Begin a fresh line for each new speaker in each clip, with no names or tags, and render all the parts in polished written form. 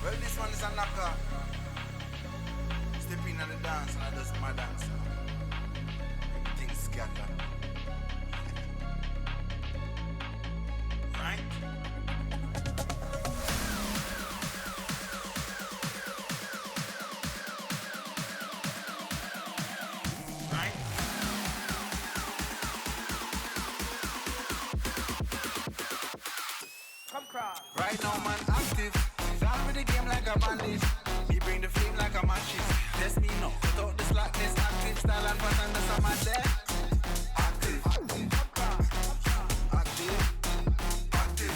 Well, this one is a knocker. Step in on the dance and I just my dance. Everything scatter. Right? Right?
Come cross.
Right now, man, active. Down with the game like a bandit. Me bring the flame like a matches. Test me now. Cut out the slackness. Active style and pattern. That's how man there. Active. Active. Active.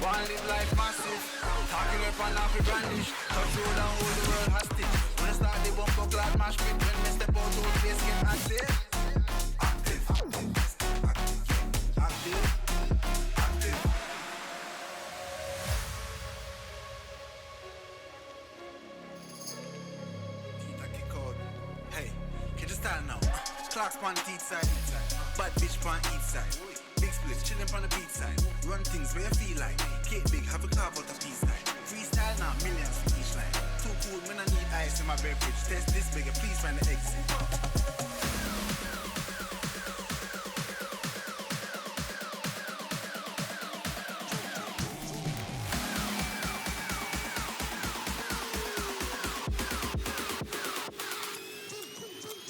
One live life massive. Talking up and off the brandish. Touch road and hold the world hostage. When I start the bumper clad mash pit. When me step out, whole place get active. Active. Active. Active. Style now. Clocks on the each side. Bad bitch on each side. Big splits chillin' on the beat side. Run things where you feel like. Cake big, have a carve out a piece line. Freestyle now, millions for each line. Too cool, man, I need ice in my beverage. Test this bigger, please find the exit.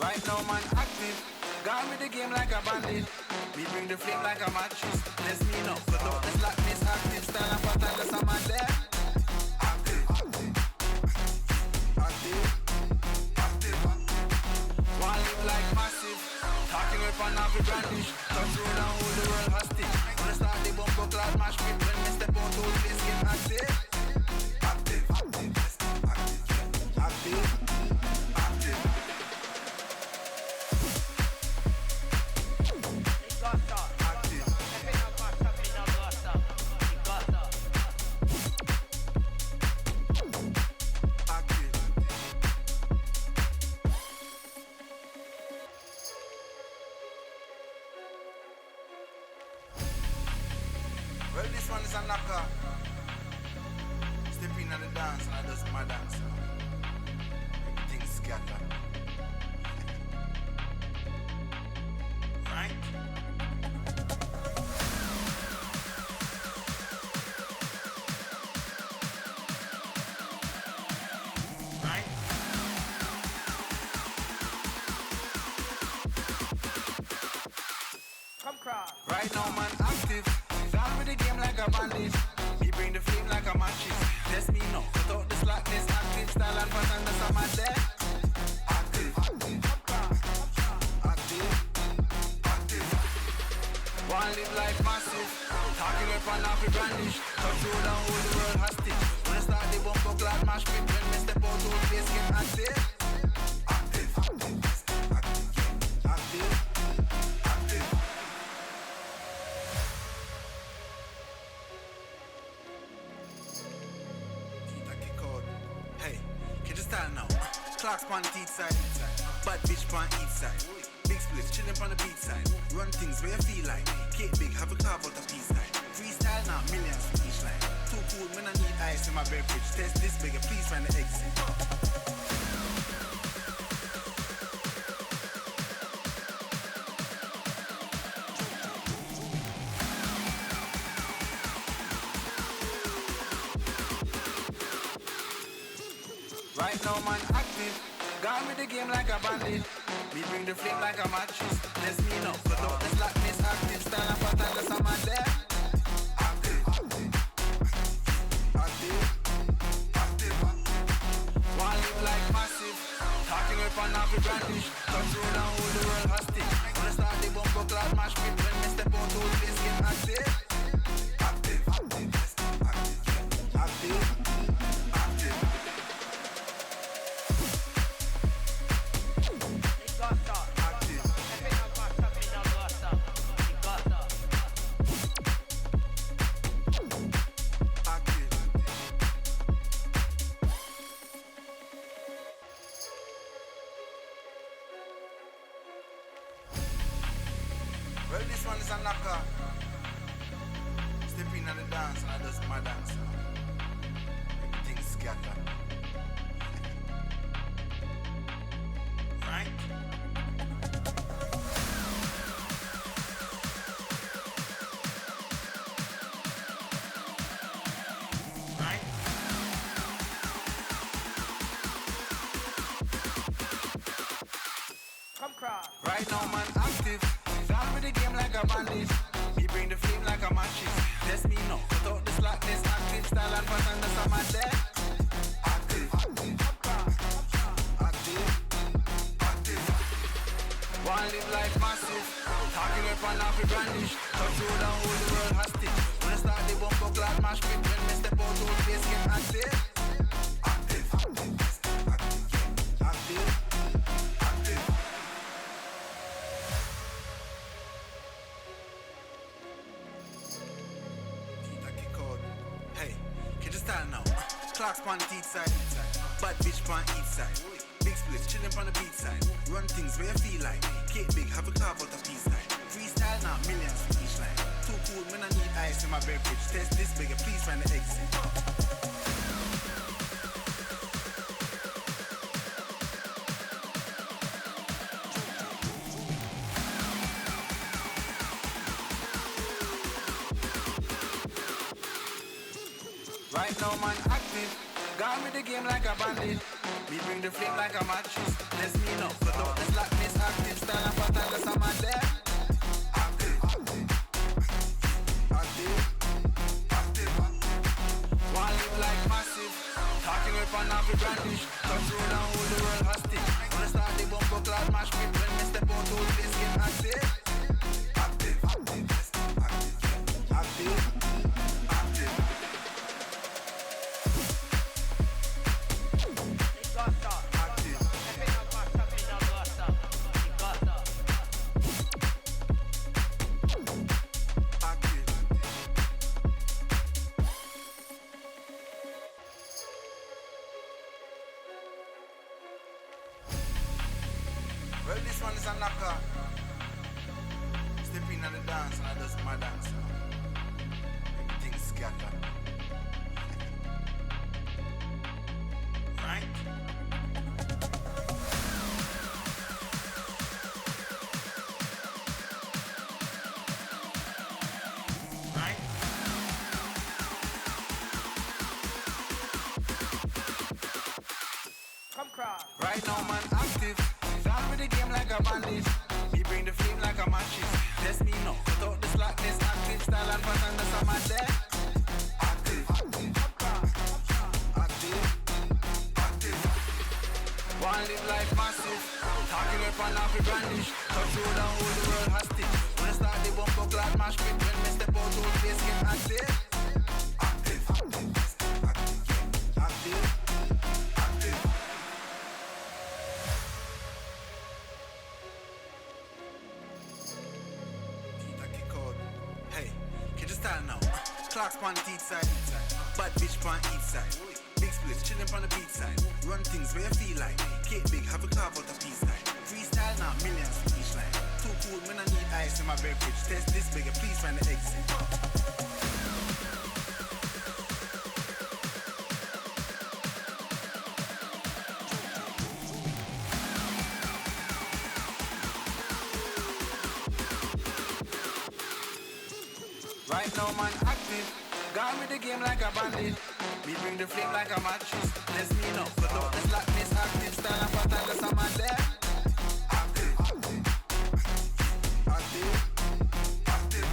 Right now, man, active. Gone with the game like a bandit. Me bring the flame like a mattress. Let's me know. Cut out the slackness, active style and pattern. That's how man there. Active. Active. Active. One live like massive. Talking up and off the brandish. Touch road and hold the world hostage. When I start the bumper clad mash pit. When me step out, whole place get active. Active. Active. Active. Active. Well, this one is a knocker. Step in on the dance and I just my dance. Everything scatter. Right? Right?
Come cross.
Right now, man, active. Down with the game like a bandit. Me bring the flame like a matches. Test me now. Cut out the slackness. Active style and pattern. That's how man there. Active. Active. Active. One live life massive. Talking up and off the brandish. Touch road and hold the world hostage. When I start the bumper clad mash pit. When me step out, whole place get active. Active. Active. Active. Active. Style now. Clocks on the each side. Bad bitch on each side. Big splits chillin' on the beat side. Run things where you feel like. Cake big, have a carve out a piece line. Freestyle now, millions for each line. Too cool, man, I need ice in my beverage. Test this bigger, please find the exit. Right now, man, active. Gone with the game like a bandit. Me bring the flame like a mattress. Let's me know. Cut out the slackness, active style and pattern. That's how man there. Active. Active. Active. One live like massive. Talking up and off the brandish. Touch road and hold the world hostage. When I start the bumper clad mash pit. When me step out, whole place get active. Active. Active. Active. Active. Well, this one is a knocker. Step in on the dance and I just my dance. Everything Right now man active, down with the game like a bandit. Me bring the flame like a matches. Test me now, cut out the slackness. Active style and pattern, that's how my there. Active, active, active. One live life massive. Talking up and off the brandish. Touch road and hold the world hostage. When I start the bumper clad mash pit, when me step out old face get active. Active, active, active, active. Hey, catch a style now. Clocks on the teeth side, bad bitch on each side. Big splits, chillin' on the beat side. Run things where you feel like. Cake big, have a carve out a piece line. Freestyle now, millions for each line. Too cool, man, I need ice in my beverage. Test this bigger, please find the exit. Right now man active, gone with the game like a bandit. Me bring the flame like a matches. Let's me know, cut out the slackness. Active style and pattern, that's how man there. Active, active, active. One live like massive. Talking up and off the brandish. Touch road and hold the world hostage. When I start the bumper clad mash pit, when me step out old place get active. Active, active, active, active. Well, this one is a knocker. Step in on the dance and I just my dance. Everything scatter. Right? Right? Come cross. Right now, man, active. Down with the game like a bandit. Me bring the flame like a matches. Test me now, cut out the slackness. Active style and pattern, that's how man there. Active, active, active. One live life massive. Talking up and off the brandish. Touch road and hold the world hostage. When I start the bumper clad mash pit, when me step out old face get active. Active, active, active. Style now. Clocks on the teeth side, bad bitch on each side. Big splits, chillin' on the beat side. Run things where you feel like. Cake big, have a carve out a piece line. Freestyle now, millions for each line. Too cool, man, I need ice in my beverage. Test this bigger, please find the exit. Right now man active, gone with the game like a bandit. Me bring the flame like a matches. Let's me know, cut out the slackness. Active style and pattern, that's how man there. Active, active, active.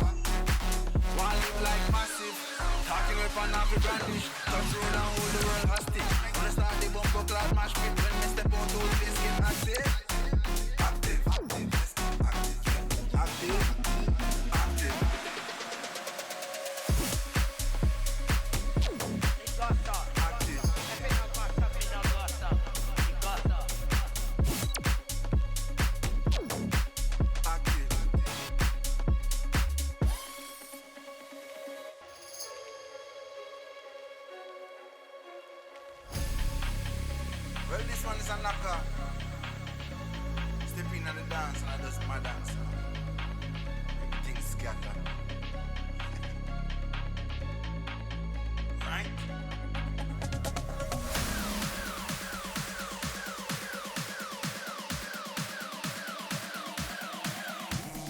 One live like massive. Talking up and off the brandish. Touch road and hold the world hostage. When I start the bumper clad mash pit, when me step out old place get active. Active, active, active, active. Well, this one is a knocker. Step in on the dance and I just my dance. Everything scatter. Right?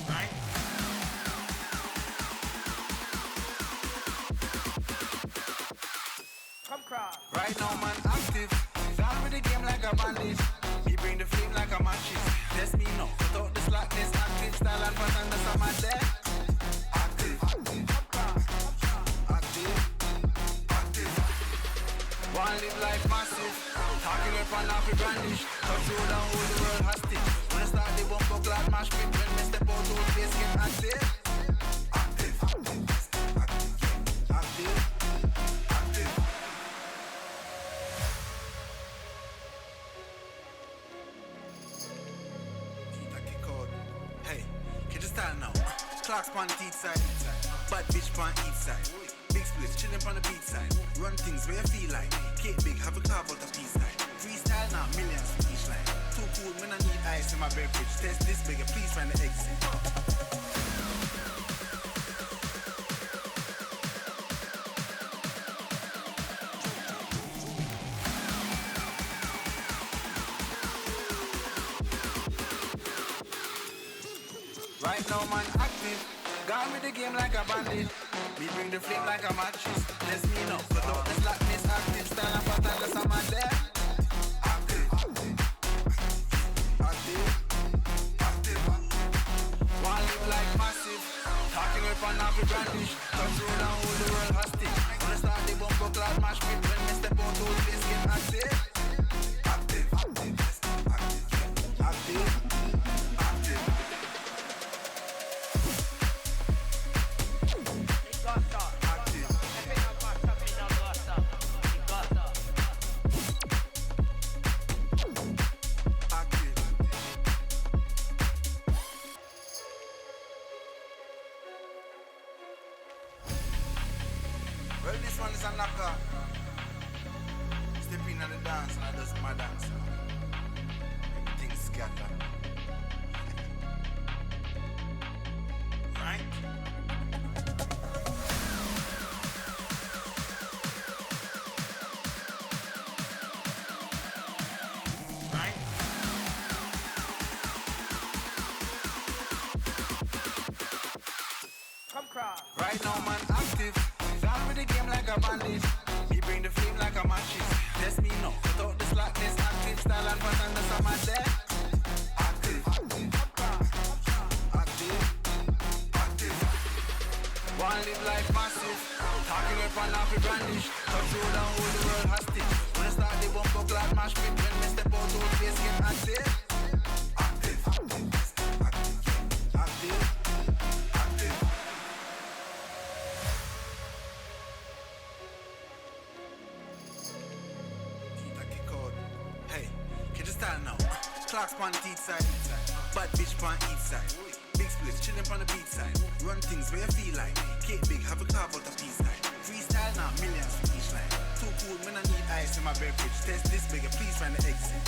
Right? Come cross. Right now, man, active. Down with the game like a bandit. Me bring the flame like a matches. That's me no, without the slackness, active style and pattern, that's how my dad. Active, active, active. One live life massive, talking up and off a brandish. Control and hold the world hostage. When I start the bumper clad mash pit, when me step out, whole place get active. Active, active, active, active, active. Hey, can you style now? Clocks on the teeth side, bad bitch on each side. Big splits, chillin' on the beat side. Run things where you feel like. Cake big, have a carve out the peace line. Freestyle now, millions for each line. Too cool, man, I need ice in my beverage. Test this bigger, please find the exit. Right now man active, gone with the game like a bandit. Me bring the flame like a matches. Let's me know, but don't the slackness active. Style and pattern, that's how man there. Active, active, active. One live like massive, talking up and off a brandish. Control and hold the world hostage. When I start the bumper clad mash pit, when me step out, whole place get active. Active, active, active, active. Well, this one is a knocker. Step in on the dance and I does my dance. Everything scatter. Right? Right? Come cross. Right now, man, active. Down with the game like a bandit. Me bring the flame like a matches. That's me no, without the slackness, active style and pattern, that's how my dad. Active, active, active. One live life massive, talking up and off a brandish. Control and hold the world hostage. When I start the bumper clad mash pit, when me step out, whole place get active. Active, active, active, active. Style now. Clocks on the teeth side, bad bitch on each side. Big splits, chillin' on the beat side. Run things where you feel like. Cake big, have a carve out the peace line. Freestyle now, millions for each line. Too cool, man, I need ice in my beverage. Test this bigger, please find the exit.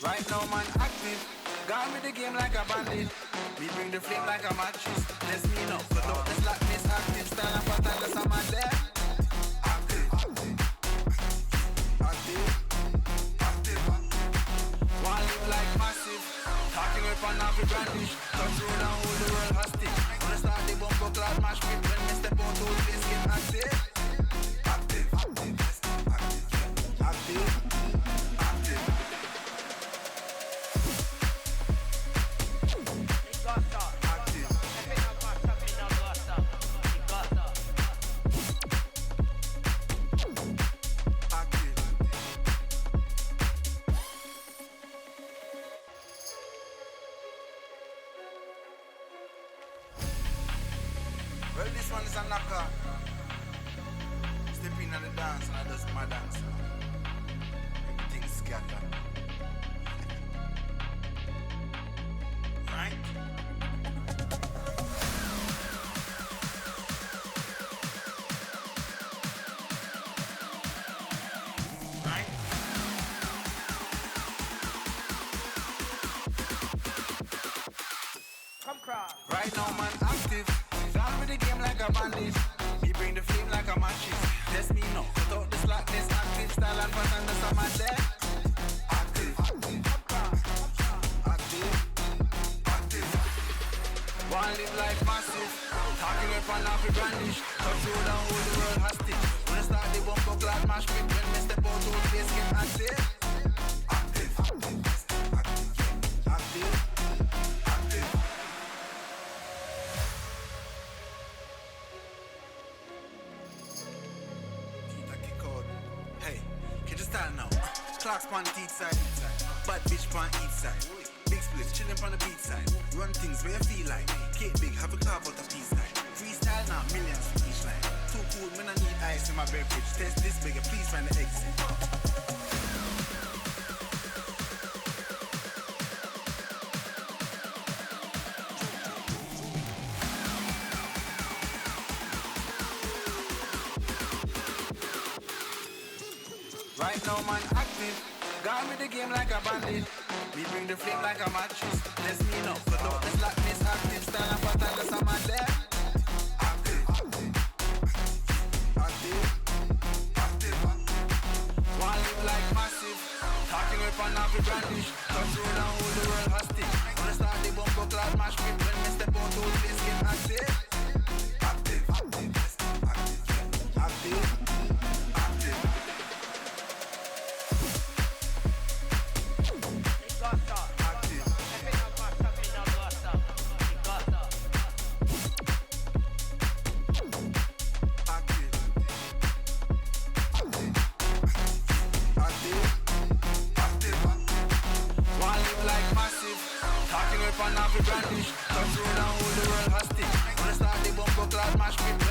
Right now man active, gone with the game like a bandit. Me bring the flame like a matches. Let's me know, but don't the slackness active. Style and pattern, that's how man there. Active, active, active. One live like massive, talking up and off a brandish. Control and hold the world hostage. When I start the bumper clad mash pit, when me step out, whole place get active. Active, active, active, active. Well, this one is a knocker. Step in on the dance and I does my dance. Everything scatter. Right? Right? Come cross. Right now, man, active. Down with the game like a bandit. Me bring the flame like a matches. That's me no, without the slackness, active style and pattern, that's how my dad. Active, Wanna live like massive. Talking up and off the brandish. Touch road and hold the world hostage. When I start the bump up like mash pit. When me step out, whole place get active. Active, active, active, active, active. Keep that kick out. Hey, can you start now? Clocks on the teeth side. Bad bitch on each side. Big splits chillin' on the beat side. Run things where you feel like. Cake big, have a carve out a piece like. Freestyle now, millions for each line. Too cool, man, I need ice in my beverage. Test this bigger, please find the exit. Right now, man, active. Gone with the game like a bandit. We bring the flame like a mattress. Let's me know, but don't this like this active. Stand up and tell us I'm out there. Active, active, active, active. Wanna live like massive. Talking up and off the brandish. Touch road and hold the world hostage. When I start the bump up like mash pit. When me step out, whole place get active. Active, active, active, active, active. Talking up and off the brandish. Touch road and hold the world hostage. When I start the bump up like mash pit.